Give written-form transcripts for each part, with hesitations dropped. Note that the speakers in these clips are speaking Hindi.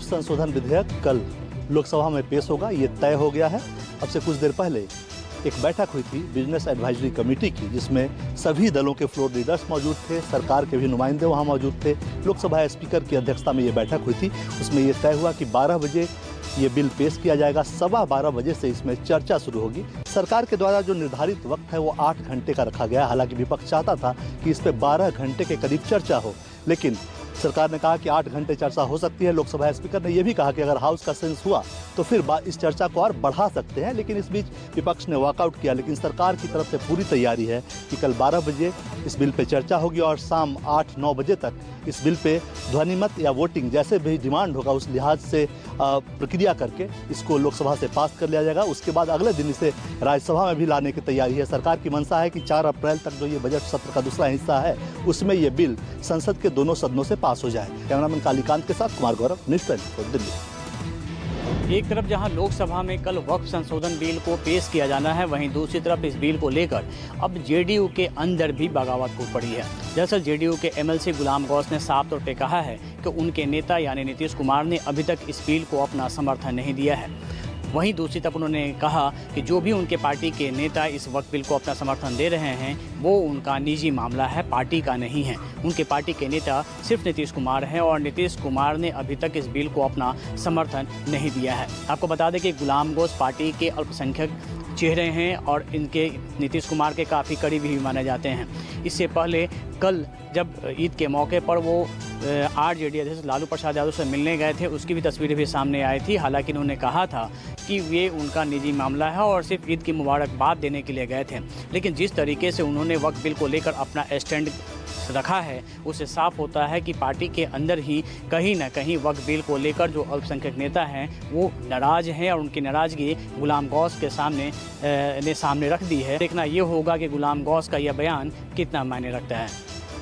संशोधन विधेयक कल लोकसभा में पेश होगा, ये तय हो गया है। अब से कुछ देर पहले एक बैठक हुई थी बिजनेस एडवाइजरी कमेटी की, जिसमें सभी दलों के फ्लोर लीडर्स मौजूद थे, सरकार के भी नुमाइंदे वहां मौजूद थे। लोकसभा स्पीकर की अध्यक्षता में ये बैठक हुई थी। उसमें ये तय हुआ कि 12 बजे ये बिल पेश किया जाएगा, 12:15 बजे से इसमें चर्चा शुरू होगी। सरकार के द्वारा जो निर्धारित वक्त है वो 8 घंटे का रखा गया। हालांकि विपक्ष चाहता था कि इस पर 12 घंटे के करीब चर्चा हो, लेकिन सरकार ने कहा कि 8 घंटे चर्चा हो सकती है। लोकसभा स्पीकर ने यह भी कहा कि अगर हाउस का सेंस हुआ तो फिर इस चर्चा को और बढ़ा सकते हैं, लेकिन इस बीच विपक्ष ने वॉकआउट किया। लेकिन सरकार की तरफ से पूरी तैयारी है कि कल 12 बजे इस बिल पे चर्चा होगी और शाम 8-9 बजे तक इस बिल पे ध्वनिमत या वोटिंग जैसे भी डिमांड होगा उस लिहाज से प्रक्रिया करके इसको लोकसभा से पास कर लिया जाएगा। उसके बाद अगले दिन इसे राज्यसभा में भी लाने की तैयारी है। सरकार की मंशा है कि 4 अप्रैल तक जो ये बजट सत्र का दूसरा हिस्सा है उसमें ये बिल संसद के दोनों सदनों से पास हो जाए। कैमरामैन कालीकांत के साथ कुमार गौरव, न्यूज़ 24 दिल्ली। एक तरफ जहां लोकसभा में कल वक्फ संशोधन बिल को पेश किया जाना है, वहीं दूसरी तरफ इस बिल को लेकर अब जेडीयू के अंदर भी बगावत हो पड़ी है। दरअसल जेडीयू के एमएलसी गुलाम गौस ने साफ तौर पे कहा है कि उनके नेता यानी नीतीश कुमार ने अभी तक इस बिल को अपना समर्थन नहीं दिया है। वहीं दूसरी तरफ उन्होंने कहा कि जो भी उनके पार्टी के नेता इस वक्त बिल को अपना समर्थन दे रहे हैं वो उनका निजी मामला है, पार्टी का नहीं है। उनके पार्टी के नेता सिर्फ नीतीश कुमार हैं और नीतीश कुमार ने अभी तक इस बिल को अपना समर्थन नहीं दिया है। आपको बता दें कि गुलाम गौस पार्टी के अल्पसंख्यक चेहरे हैं और इनके नीतीश कुमार के काफ़ी करीबी भी माने जाते हैं। इससे पहले कल जब ईद के मौके पर वो आरजेडी अध्यक्ष लालू प्रसाद यादव से मिलने गए थे, उसकी भी तस्वीरें भी सामने आई थी। हालांकि उन्होंने कहा था कि ये उनका निजी मामला है और सिर्फ ईद की मुबारकबाद देने के लिए गए थे। लेकिन जिस तरीके से उन्होंने वक्फ बिल को लेकर अपना स्टैंड रखा है उससे साफ होता है कि पार्टी के अंदर ही कहीं ना कहीं वक्फ बिल को लेकर जो अल्पसंख्यक नेता हैं वो नाराज़ हैं और उनकी नाराज़गी गुलाम गौस के सामने रख दी है। देखना ये होगा कि गुलाम गौस का यह बयान कितना मायने रखता है।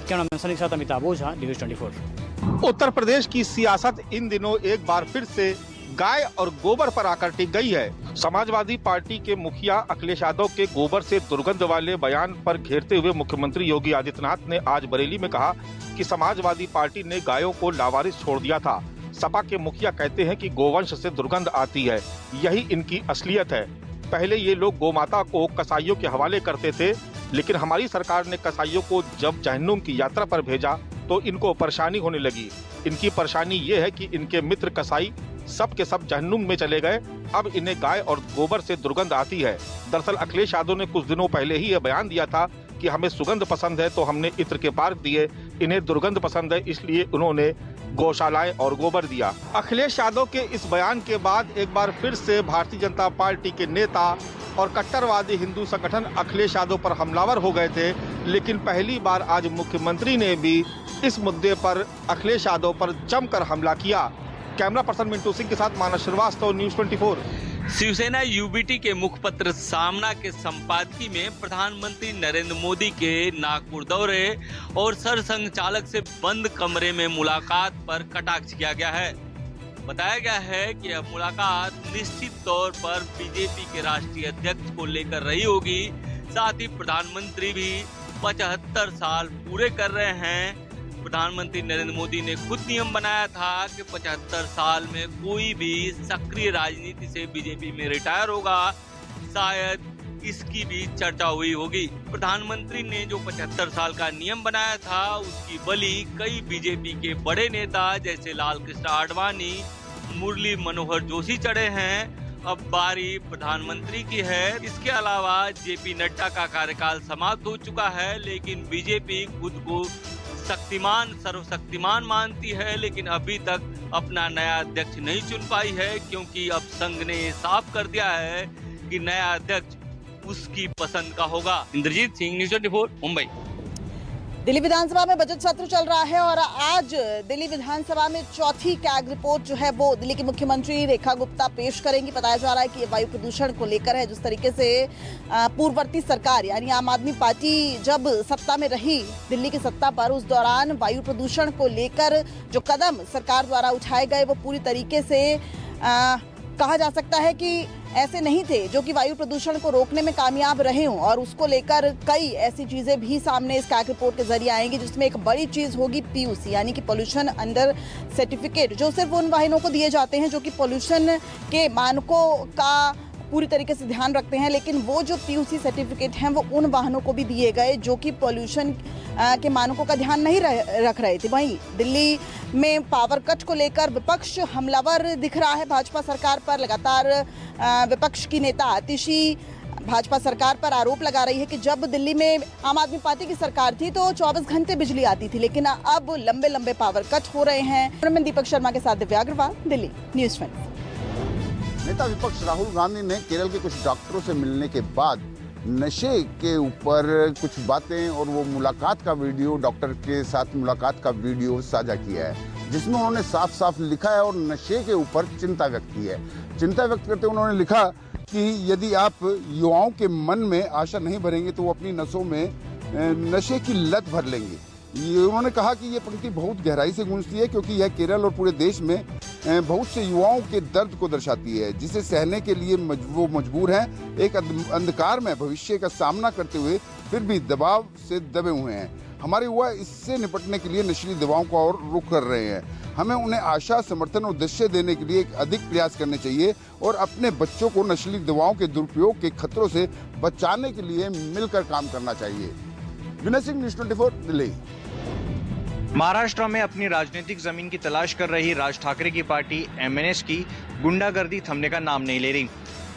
कैमरामैन सनी के साथ अमिताभ ओझा, न्यूज़ 24। उत्तर प्रदेश की सियासत इन दिनों एक बार फिर से गाय और गोबर पर आकर टिक गई है। समाजवादी पार्टी के मुखिया अखिलेश यादव के गोबर से दुर्गंध वाले बयान पर घेरते हुए मुख्यमंत्री योगी आदित्यनाथ ने आज बरेली में कहा कि समाजवादी पार्टी ने गायों को लावारिस छोड़ दिया था। सपा के मुखिया कहते हैं कि गोवंश से दुर्गंध आती है, यही इनकी असलियत है। पहले ये लोग गोमाता को कसाईयों के हवाले करते थे, लेकिन हमारी सरकार ने कसाईयों को जब जहन्नुम की यात्रा पर भेजा तो इनको परेशानी होने लगी। इनकी परेशानी ये है कि इनके मित्र कसाई सब के सब जहन्नुम में चले गए, अब इन्हें गाय और गोबर से दुर्गंध आती है। दरअसल अखिलेश यादव ने कुछ दिनों पहले ही यह बयान दिया था कि हमें सुगंध पसंद है तो हमने इत्र के पार्क दिए, इन्हें दुर्गंध पसंद है इसलिए उन्होंने गौशालाएं और गोबर दिया। अखिलेश यादव के इस बयान के बाद एक बार फिर से भारतीय जनता पार्टी के नेता और कट्टरवादी हिंदू संगठन अखिलेश यादव पर हमलावर हो गए थे, लेकिन पहली बार आज मुख्यमंत्री ने भी इस मुद्दे पर अखिलेश यादव पर जमकर हमला किया। कैमरा पर्सन मिंटू सिंह के साथ मानस श्रीवास्तव, न्यूज़ 24। शिवसेना यूबीटी के मुखपत्र सामना के संपादकीय में प्रधानमंत्री नरेंद्र मोदी के नागपुर दौरे और सरसंघचालक से बंद कमरे में मुलाकात पर कटाक्ष किया गया है। बताया गया है कि यह मुलाकात निश्चित तौर पर बीजेपी के राष्ट्रीय अध्यक्ष को लेकर रही होगी। साथ ही प्रधानमंत्री भी 75 साल पूरे कर रहे हैं। प्रधानमंत्री नरेंद्र मोदी ने खुद नियम बनाया था कि 75 साल में कोई भी सक्रिय राजनीति से बीजेपी में रिटायर होगा। शायद इसकी भी चर्चा हुई होगी। प्रधानमंत्री ने जो 75 साल का नियम बनाया था उसकी बलि कई बीजेपी के बड़े नेता जैसे लाल कृष्ण आडवाणी, मुरली मनोहर जोशी चढ़े हैं। अब बारी प्रधानमंत्री की है। इसके अलावा जेपी नड्डा का कार्यकाल समाप्त हो चुका है, लेकिन बीजेपी खुद को सर्वशक्तिमान मानती है, लेकिन अभी तक अपना नया अध्यक्ष नहीं चुन पाई है, क्योंकि अब संघ ने साफ कर दिया है कि नया अध्यक्ष उसकी पसंद का होगा। इंद्रजीत सिंह, न्यूज़ 24, मुंबई। दिल्ली विधानसभा में बजट सत्र चल रहा है और आज दिल्ली विधानसभा में चौथी कैग रिपोर्ट जो है वो दिल्ली की मुख्यमंत्री रेखा गुप्ता पेश करेंगी। बताया जा रहा है कि ये वायु प्रदूषण को लेकर है। जिस तरीके से पूर्ववर्ती सरकार यानी आम आदमी पार्टी जब सत्ता में रही दिल्ली की सत्ता पर, उस दौरान वायु प्रदूषण को लेकर जो कदम सरकार द्वारा उठाए गए वो पूरी तरीके से कहा जा सकता है कि ऐसे नहीं थे जो कि वायु प्रदूषण को रोकने में कामयाब रहे हों, और उसको लेकर कई ऐसी चीजें भी सामने इस कैग रिपोर्ट के जरिए आएंगी, जिसमें एक बड़ी चीज होगी पीयूसी यानी कि पोल्यूशन अंडर सर्टिफिकेट, जो सिर्फ उन वाहनों को दिए जाते हैं जो कि पोल्यूशन के मानकों का पूरी तरीके से ध्यान रखते हैं। लेकिन वो जो पीयूसी सर्टिफिकेट हैं वो उन वाहनों को भी दिए गए जो कि पोल्यूशन के मानकों का ध्यान नहीं रख रहे थे। वहीं दिल्ली में पावर कट को लेकर विपक्ष हमलावर दिख रहा है भाजपा सरकार पर। लगातार विपक्ष की नेता आतिशी भाजपा सरकार पर आरोप लगा रही है कि जब दिल्ली में आम आदमी पार्टी की सरकार थी तो 24 घंटे बिजली आती थी, लेकिन अब लंबे लंबे पावर कट हो रहे हैं। मैं दीपक शर्मा के साथ दिव्या अग्रवाल, दिल्ली न्यूज़ 24। नेता विपक्ष राहुल गांधी ने केरल के कुछ डॉक्टरों से मिलने के बाद नशे के ऊपर कुछ बातें और वो मुलाकात का वीडियो, डॉक्टर के साथ मुलाकात का वीडियो साझा किया है, जिसमें उन्होंने साफ साफ लिखा है और नशे के ऊपर चिंता व्यक्त की है। चिंता व्यक्त करते उन्होंने लिखा कि यदि आप युवाओं के मन में आशा नहीं भरेंगे तो वो अपनी नसों में नशे की लत भर लेंगे। उन्होंने कहा कि ये पंक्ति बहुत गहराई से गूंजती है क्योंकि यह केरल और पूरे देश में बहुत से युवाओं के दर्द को दर्शाती है, जिसे सहने के लिए वो मजबूर हैं। एक अंधकार में भविष्य का सामना करते हुए फिर भी दबाव से दबे हुए हैं। हमारे युवा इससे निपटने के लिए नशीली दवाओं का और रुख कर रहे हैं। हमें उन्हें आशा, समर्थन और उद्देश्य देने के लिए एक अधिक प्रयास करने चाहिए और अपने बच्चों को नशीली दवाओं के दुरुपयोग के खतरों से बचाने के लिए मिलकर काम करना चाहिए। विनय सिंह, न्यूज़ 24, दिल्ली। महाराष्ट्र में अपनी राजनीतिक जमीन की तलाश कर रही राज ठाकरे की पार्टी एमएनएस की गुंडागर्दी थमने का नाम नहीं ले रही।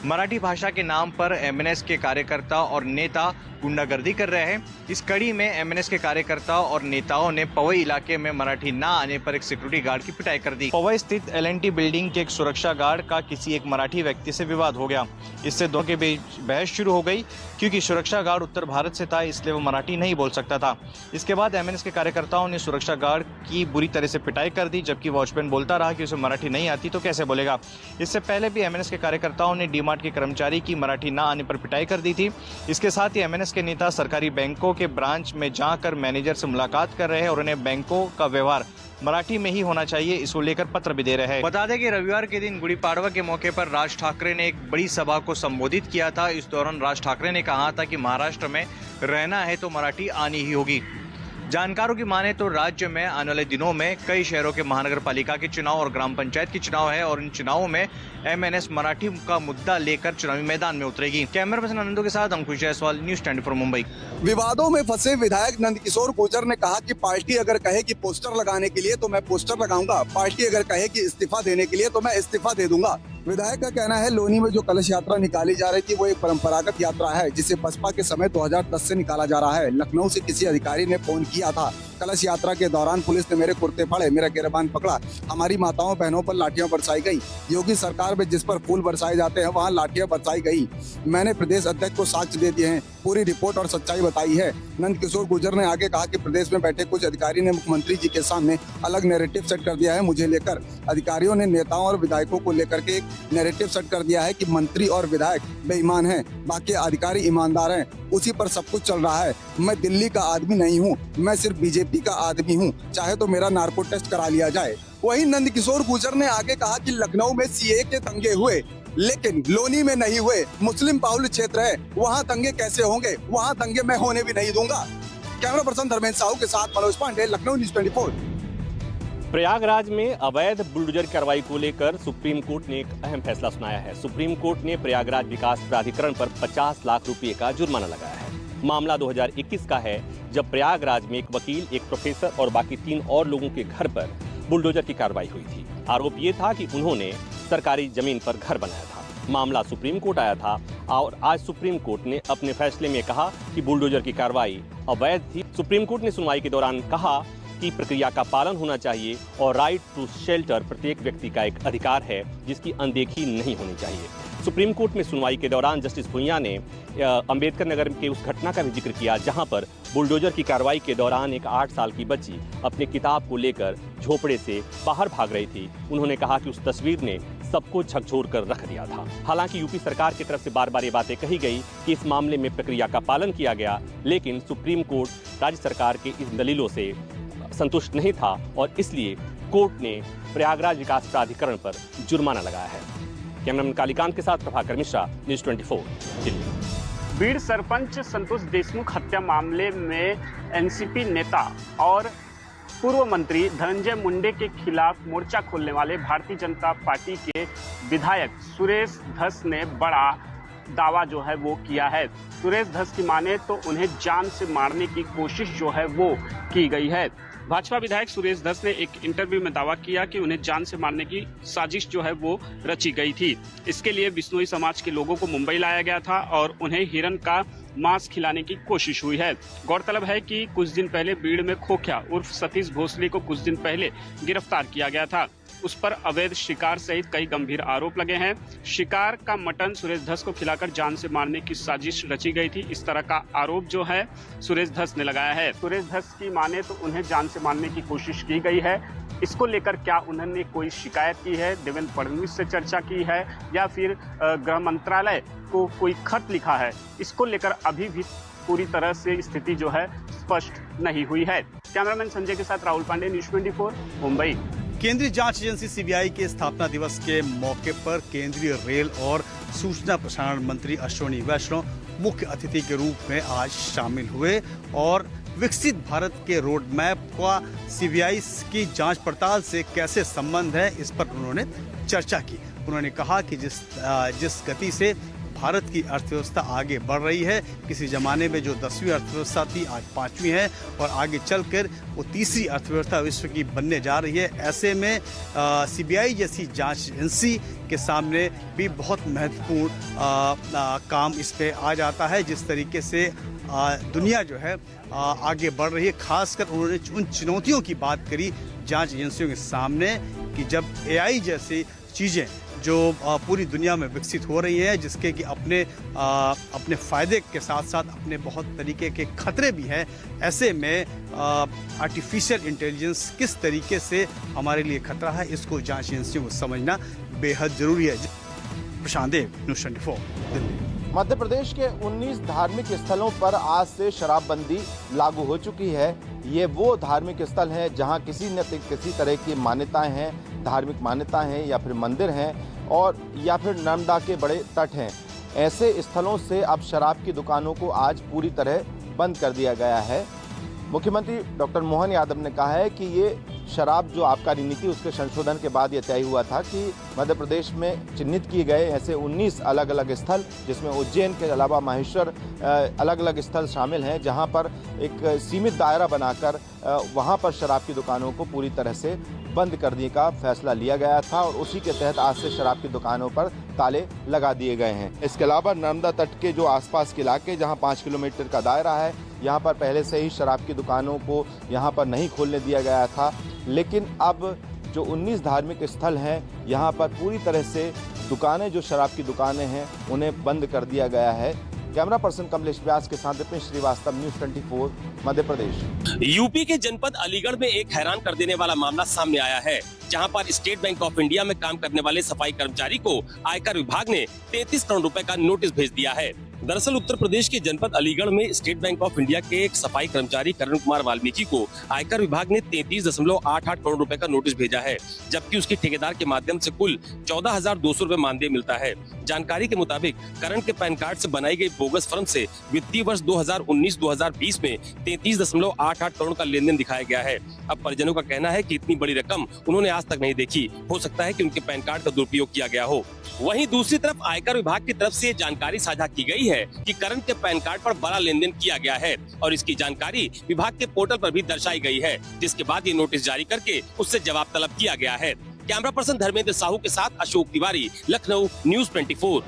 मराठी भाषा के नाम पर एमएनएस के कार्यकर्ता और नेता गुंडागर्दी कर रहे हैं। इस कड़ी में एमएनएस के कार्यकर्ताओं और नेताओं ने पवई इलाके में मराठी ना आने पर एक सिक्योरिटी गार्ड की पिटाई कर दी। पवई स्थित एलएनटी बिल्डिंग के एक सुरक्षा गार्ड का किसी एक मराठी व्यक्ति से विवाद हो गया। इससे दोनों के बीच बहस शुरू हो गई क्योंकि सुरक्षा गार्ड उत्तर भारत से था, इसलिए वो मराठी नहीं बोल सकता था। इसके बाद एमएनएस के कार्यकर्ताओं ने सुरक्षा गार्ड की बुरी तरह से पिटाई कर दी, जबकि वॉचमैन बोलता रहा कि उसे मराठी नहीं आती तो कैसे बोलेगा। इससे पहले भी एमएनएस के कार्यकर्ताओं ने डीमार्ट के कर्मचारी की मराठी ना आने पर पिटाई कर दी थी। इसके साथ ही एमएनएस के नेता सरकारी बैंकों के ब्रांच में जाकर मैनेजर से मुलाकात कर रहे हैं और उन्हें बैंकों का व्यवहार मराठी में ही होना चाहिए, इसको लेकर पत्र भी दे रहे हैं। बता दें कि रविवार के दिन गुड़ी पाड़वा के मौके पर राज ठाकरे ने एक बड़ी सभा को संबोधित किया था। इस दौरान राज ठाकरे ने कहा था कि महाराष्ट्र में रहना है तो मराठी आनी ही होगी। जानकारों की माने तो राज्य में आने वाले दिनों में कई शहरों के महानगर पालिका के चुनाव और ग्राम पंचायत के चुनाव है और इन चुनावों में एमएनएस मराठी का मुद्दा लेकर चुनावी मैदान में उतरेगी। कैमरा पर्सन आनंदों के साथ अंकुश जायसवाल, न्यूज़ 24 मुंबई। विवादों में फंसे विधायक नंदकिशोर गुर्जर ने कहा कि पार्टी अगर कहे कि पोस्टर लगाने के लिए तो मैं पोस्टर लगाऊंगा, पार्टी अगर कहे कि इस्तीफा देने के लिए तो मैं इस्तीफा दे दूंगा। विधायक का कहना है लोनी में जो कलश यात्रा निकाली जा रही थी वो एक परंपरागत यात्रा है जिसे बसपा के समय 2010 से निकाला जा रहा है। लखनऊ से किसी अधिकारी ने फोन किया था। कलश यात्रा के दौरान पुलिस ने मेरे कुर्ते फाड़े, मेरा गिरबान पकड़ा, हमारी माताओं बहनों पर लाठियां बरसाई गई। योगी सरकार में जिस पर फूल बरसाए जाते हैं वहाँ लाठियां बरसाई गई। मैंने प्रदेश अध्यक्ष को साक्ष्य दे दिए हैं, पूरी रिपोर्ट और सच्चाई बताई है। नंदकिशोर गुर्जर ने आगे कहा कि प्रदेश में बैठे कुछ अधिकारी ने मुख्यमंत्री जी के सामने अलग नैरेटिव सेट कर दिया है मुझे लेकर। अधिकारियों ने नेताओं और विधायकों को लेकर के एक नैरेटिव सेट कर दिया है कि मंत्री और विधायक बेईमान हैं, बाकी अधिकारी ईमानदार हैं, उसी पर सब कुछ चल रहा है। मैं दिल्ली का आदमी नहीं हूँ, मैं सिर्फ बीजेपी का आदमी हूँ, चाहे तो मेरा नार्को टेस्ट करा लिया जाए। वहीं नंदकिशोर गुर्जर ने आगे कहा कि लखनऊ में सीए के दंगे हुए लेकिन लोनी में नहीं हुए। मुस्लिम बाहुल्य क्षेत्र है, वहाँ दंगे कैसे होंगे? वहाँ दंगे मैं होने भी नहीं दूंगा। कैमरा पर्सन धर्मेंद्र साहू के साथ मनोज पांडे, लखनऊ न्यूज़ 24। प्रयागराज में अवैध बुलडोजर कार्रवाई को लेकर सुप्रीम कोर्ट ने एक अहम फैसला सुनाया है। सुप्रीम कोर्ट ने प्रयागराज विकास प्राधिकरण पर 50 लाख रुपए का जुर्माना लगाया है। मामला 2021 का है, जब प्रयागराज में एक वकील, एक प्रोफेसर और बाकी 3 और लोगों के घर पर बुलडोजर की कार्रवाई हुई थी। आरोप ये था कि उन्होंने सरकारी जमीन पर घर बनाया था। मामला सुप्रीम कोर्ट आया था और आज सुप्रीम कोर्ट ने अपने फैसले में कहा कि बुलडोजर की कार्रवाई अवैध थी। सुप्रीम कोर्ट ने सुनवाई के दौरान कहा कि प्रक्रिया का पालन होना चाहिए और राइट टू शेल्टर प्रत्येक व्यक्ति का एक अधिकार है जिसकी अनदेखी नहीं होनी चाहिए। सुप्रीम कोर्ट में सुनवाई के दौरान जस्टिस भुइयां ने अंबेडकर नगर के उस घटना का भी जिक्र किया जहां पर बुलडोजर की कार्रवाई के दौरान एक 8 साल की बच्ची अपने किताब को लेकर झोपड़े से बाहर भाग रही थी। उन्होंने कहा कि उस तस्वीर ने सबको झकझोर कर रख दिया था। हालांकि यूपी सरकार की तरफ से बार बार ये बातें कही गई कि इस मामले में प्रक्रिया का पालन किया गया, लेकिन सुप्रीम कोर्ट राज्य सरकार के इन दलीलों से संतुष्ट नहीं था और इसलिए कोर्ट ने प्रयागराज विकास प्राधिकरण पर जुर्माना लगाया है। कैमरामैन कालीकांत के साथ प्रभाकर मिश्रा, न्यूज़ 24 दिल्ली। बीड़ सरपंच संतोष देशमुख हत्या मामले में एनसीपी नेता और पूर्व मंत्री धनंजय मुंडे के खिलाफ मोर्चा खोलने वाले भारतीय जनता पार्टी के विधायक सुरेश धस ने बड़ा दावा जो है वो किया है। सुरेश धस की माने तो उन्हें जान से मारने की कोशिश जो है वो की गई है। भाजपा विधायक सुरेश धस ने एक इंटरव्यू में दावा किया कि उन्हें जान से मारने की साजिश जो है वो रची गई थी। इसके लिए बिश्नोई समाज के लोगों को मुंबई लाया गया था और उन्हें हिरन का मांस खिलाने की कोशिश हुई है। गौरतलब है कि कुछ दिन पहले बीड़ में खोखिया उर्फ सतीश भोसले को कुछ दिन पहले गिरफ्तार किया गया था। उस पर अवैध शिकार सहित कई गंभीर आरोप लगे हैं। शिकार का मटन सुरेश धस को खिलाकर जान से मारने की साजिश रची गई थी, इस तरह का आरोप जो है सुरेश धस ने लगाया है। सुरेश धस की माने तो उन्हें जान से मारने की कोशिश की गई है। इसको लेकर क्या उन्होंने कोई शिकायत की है, देवेंद्र फडणवीस से चर्चा की है या फिर गृह मंत्रालय को कोई खत लिखा है, इसको लेकर अभी भी पूरी तरह से स्थिति जो है स्पष्ट नहीं हुई है। कैमरामैन संजय के साथ राहुल पांडे, न्यूज़ 24 मुंबई। केंद्रीय जांच एजेंसी सीबीआई के स्थापना दिवस के मौके पर केंद्रीय रेल और सूचना प्रसारण मंत्री अश्विनी वैष्णव मुख्य अतिथि के रूप में आज शामिल हुए और विकसित भारत के रोड मैप का सीबीआई की जांच पड़ताल से कैसे संबंध है, इस पर उन्होंने चर्चा की। उन्होंने कहा कि जिस गति से भारत की अर्थव्यवस्था आगे बढ़ रही है, किसी ज़माने में जो 10वीं अर्थव्यवस्था थी आज 5वीं है और आगे चलकर वो तीसरी अर्थव्यवस्था विश्व की बनने जा रही है। ऐसे में सीबीआई जैसी जांच एजेंसी के सामने भी बहुत महत्वपूर्ण काम इस पे आ जाता है। जिस तरीके से दुनिया जो है आगे बढ़ रही है, खासकर उन्होंने उन चुनौतियों की बात करी जांच एजेंसियों के सामने कि जब एआई जैसी चीज़ें जो पूरी दुनिया में विकसित हो रही है, जिसके कि अपने फ़ायदे के साथ साथ अपने बहुत तरीके के खतरे भी हैं। ऐसे में आर्टिफिशियल इंटेलिजेंस किस तरीके से हमारे लिए खतरा है, इसको जांच एजेंसियों को समझना बेहद ज़रूरी है। प्रशांत देव, न्यूज़ 24 दिल्ली। मध्य प्रदेश के 19 धार्मिक स्थलों पर आज से शराबबंदी लागू हो चुकी है। ये वो धार्मिक स्थल हैं जहां किसी न किसी तरह की मान्यताएं हैं, धार्मिक मान्यताएं हैं या फिर मंदिर हैं और या फिर नर्मदा के बड़े तट हैं। ऐसे स्थलों से अब शराब की दुकानों को आज पूरी तरह बंद कर दिया गया है। मुख्यमंत्री डॉक्टर मोहन यादव ने कहा है कि ये शराब जो आबकारी नीति उसके संशोधन के बाद ये तय हुआ था कि मध्य प्रदेश में चिन्हित किए गए ऐसे 19 अलग अलग स्थल, जिसमें उज्जैन के अलावा माहेश्वर अलग अलग स्थल शामिल हैं, जहां पर एक सीमित दायरा बनाकर वहां पर शराब की दुकानों को पूरी तरह से बंद करने का फैसला लिया गया था और उसी के तहत आज से शराब की दुकानों पर ताले लगा दिए गए हैं। इसके अलावा नर्मदा तट के जो आसपास के इलाके जहां 5 किलोमीटर का दायरा है, यहाँ पर पहले से ही शराब की दुकानों को यहाँ पर नहीं खोलने दिया गया था, लेकिन अब जो 19 धार्मिक स्थल हैं यहाँ पर पूरी तरह से दुकानें, जो शराब की दुकानें हैं, उन्हें बंद कर दिया गया है। कैमरा पर्सन कमलेश व्यास के साथ विपिन श्रीवास्तव, न्यूज़ 24 मध्य प्रदेश। यूपी के जनपद अलीगढ़ में एक हैरान कर देने वाला मामला सामने आया है, जहां पर स्टेट बैंक ऑफ इंडिया में काम करने वाले सफाई कर्मचारी को आयकर विभाग ने 33 करोड़ रुपए का नोटिस भेज दिया है। दरअसल उत्तर प्रदेश के जनपद अलीगढ़ में स्टेट बैंक ऑफ इंडिया के एक सफाई कर्मचारी करण कुमार वाल्मीकि को आयकर विभाग ने 33.88 करोड़ रुपए का नोटिस भेजा है, जबकि उसके ठेकेदार के माध्यम से कुल 14,200 रुपए मानदेय मिलता है। जानकारी के मुताबिक करण के पैन कार्ड से बनाई गई बोगस फर्म से वित्तीय वर्ष 2019-2020 में 33.88 करोड़ का लेन देन दिखाया गया है। अब परिजनों का कहना है कि इतनी बड़ी रकम उन्होंने आज तक नहीं देखी, हो सकता है कि उनके पैन कार्ड का दुरुपयोग किया गया हो। वहीं दूसरी तरफ आयकर विभाग की तरफ से जानकारी साझा की गई है कि करण के पैन कार्ड पर बड़ा लेन देन किया गया है और इसकी जानकारी विभाग के पोर्टल पर भी दर्शाई गई है, जिसके बाद ये नोटिस जारी करके उससे जवाब तलब किया गया है। कैमरा पर्सन धर्मेंद्र साहू के साथ अशोक तिवारी, लखनऊ, न्यूज़ 24।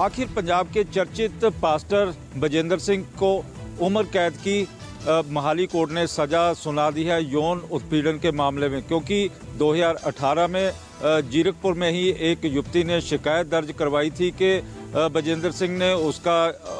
आखिर पंजाब के चर्चित पास्टर बजेंद्र सिंह को उम्र कैद की मोहाली कोर्ट ने सजा सुना दी है यौन उत्पीड़न के मामले में, क्योंकि 2018 में जीरकपुर में ही एक युवती ने शिकायत दर्ज करवाई थी कि बजेंद्र सिंह ने उसका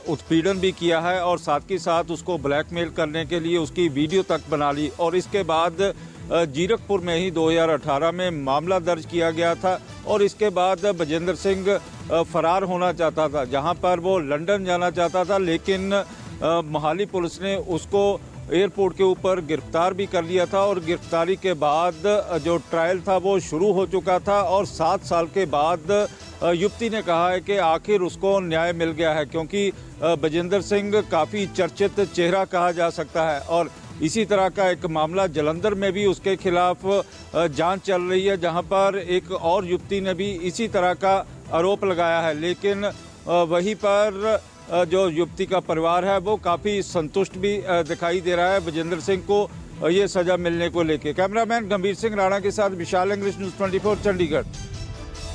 उत्पीड़न भी किया है और साथ ही साथ उसको ब्लैकमेल करने के लिए उसकी वीडियो तक बना ली और इसके बाद जीरकपुर में ही 2018 में मामला दर्ज किया गया था और इसके बाद बजेंद्र सिंह फरार होना चाहता था, जहां पर वो लंदन जाना चाहता था, लेकिन मोहाली पुलिस ने उसको एयरपोर्ट के ऊपर गिरफ्तार भी कर लिया था और गिरफ्तारी के बाद जो ट्रायल था वो शुरू हो चुका था और 7 साल के बाद युवती ने कहा है कि आखिर उसको न्याय मिल गया है, क्योंकि बजेंद्र सिंह काफ़ी चर्चित चेहरा कहा जा सकता है। और इसी तरह का एक मामला जालंधर में भी उसके खिलाफ जांच चल रही है, जहां पर एक और युवती ने भी इसी तरह का आरोप लगाया है। लेकिन वहीं पर जो युवती का परिवार है वो काफ़ी संतुष्ट भी दिखाई दे रहा है बजेंद्र सिंह को ये सज़ा मिलने को लेकर। कैमरामैन गंभीर सिंह राणा के साथ विशाल इंग्लिश न्यूज़ 24 चंडीगढ़।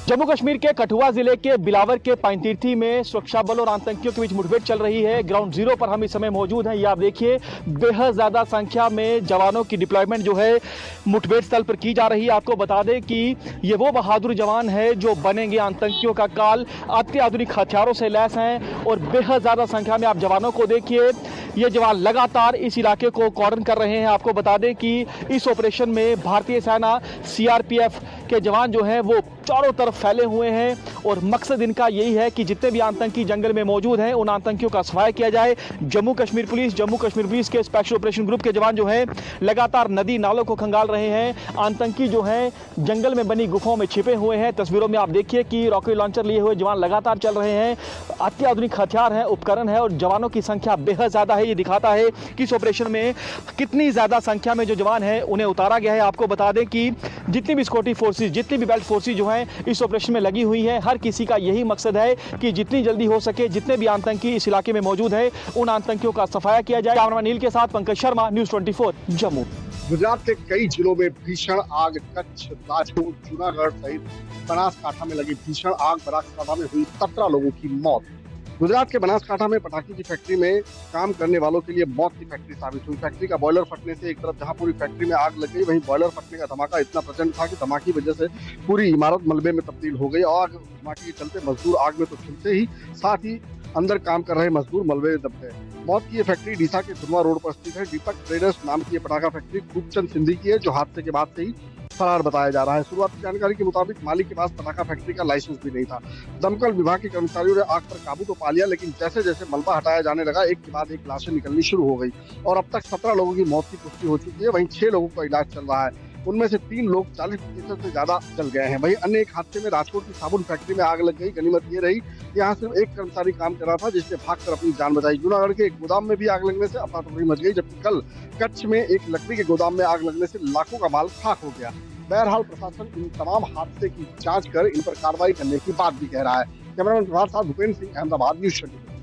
जम्मू कश्मीर के कठुआ जिले के बिलावर के पाइनतीर्थी में सुरक्षा बल और आतंकियों के बीच मुठभेड़ चल रही है। ग्राउंड जीरो पर हम इस समय मौजूद हैं। ये आप देखिए, बेहद ज़्यादा संख्या में जवानों की डिप्लॉयमेंट जो है मुठभेड़ स्थल पर की जा रही है। आपको बता दें कि ये वो बहादुर जवान है जो बनेंगे आतंकियों का काल, अत्याधुनिक हथियारों से लैस हैं और बेहद ज़्यादा संख्या में आप जवानों को देखिए। ये जवान लगातार इस इलाके को कॉर्डन कर रहे हैं। आपको बता दें कि इस ऑपरेशन में भारतीय सेना, सीआरपीएफ के जवान जो हैं वो चारों तरफ फैले हुए हैं और मकसद इनका यही है कि जितने भी आतंकी जंगल में मौजूद हैं उन आतंकियों का सफाया किया जाए। जम्मू कश्मीर पुलिस के स्पेशल ऑपरेशन ग्रुप के जवान जो हैं लगातार नदी नालों को खंगाल रहे हैं। आतंकी जो हैं जंगल में बनी गुफाओं में छिपे हुए हैं। तस्वीरों में आप देखिए कि रॉकेट लॉन्चर लिए हुए जवान लगातार चल रहे हैं। अत्याधुनिक हथियार है, उपकरण है और जवानों की संख्या बेहद ज़्यादा है। ये दिखाता है कि इस ऑपरेशन में कितनी ज़्यादा संख्या में जो जवान हैं उन्हें उतारा गया है। आपको बता दें कि जितनी भी सिक्योरिटी फोर्सेज, जितनी भी बेल्ट फोर्सेज जो हैं इस ऑपरेशन में लगी हुई है। हर किसी का यही मकसद है कि जितनी जल्दी हो सके जितने भी आतंकी इस इलाके में मौजूद है उन आतंकियों का सफाया किया जाए। कैमरामैन नील के साथ पंकज शर्मा, न्यूज़ 24 जम्मू। गुजरात के कई जिलों में भीषण आग, कच्छ, राजकोट, जूनागढ़ सहित बनासकांठा में लगी भीषण आग, बनासकांठा में हुई 17 लोगों की मौत। गुजरात के बनासकांठा में पटाखे की फैक्ट्री में काम करने वालों के लिए मौत की फैक्ट्री साबित हुई। फैक्ट्री का बॉयलर फटने से एक तरफ जहां पूरी फैक्ट्री में आग लग गई, वहीं बॉयलर फटने का धमाका इतना प्रचंड था कि धमाके की वजह से पूरी इमारत मलबे में तब्दील हो गई और धमाके के चलते मजदूर आग में तो झुलसे ही, साथ ही अंदर काम कर रहे मजदूर मलबे में दब गए। मौत की ये फैक्ट्री डीसा के धुरवा रोड पर स्थित है। दीपक ट्रेडर्स नाम की ये पटाखा फैक्ट्री खूबचंद सिंधी की है, जो हादसे के बाद से ही फरार बताया जा रहा है। शुरुआती जानकारी के मुताबिक मालिक के पास पटाखा फैक्ट्री का लाइसेंस भी नहीं था। दमकल विभाग के कर्मचारियों ने आग पर काबू तो पा लिया, लेकिन जैसे जैसे मलबा हटाया जाने लगा एक के बाद एक लाशें निकलनी शुरू हो गई और अब तक 17 लोगों की मौत की पुष्टि हो चुकी है। वहीं 6 लोगों का इलाज चल रहा है, उनमें से 3 लोग 40% से ज्यादा जल गए हैं। वहीं अन्य एक हादसे में राजकोट की साबुन फैक्ट्री में आग लग गई। गनीमत ये रही कि यहाँ सिर्फ एक कर्मचारी काम कर रहा था जिसने भागकर अपनी जान बचाई। जूनागढ़ के एक गोदाम में भी आग लगने से अफरा-तफरी मच गई, जबकि कल कच्छ में एक लकड़ी के गोदाम में आग लगने से लाखों का माल खाक हो गया। बहरहाल प्रशासन इन तमाम हादसे की जांच कर इन पर कार्रवाई करने की बात भी कह रहा है। कैमरामैन प्रभात साथ भूपेंद्र सिंह, अहमदाबाद, न्यूज़ 24।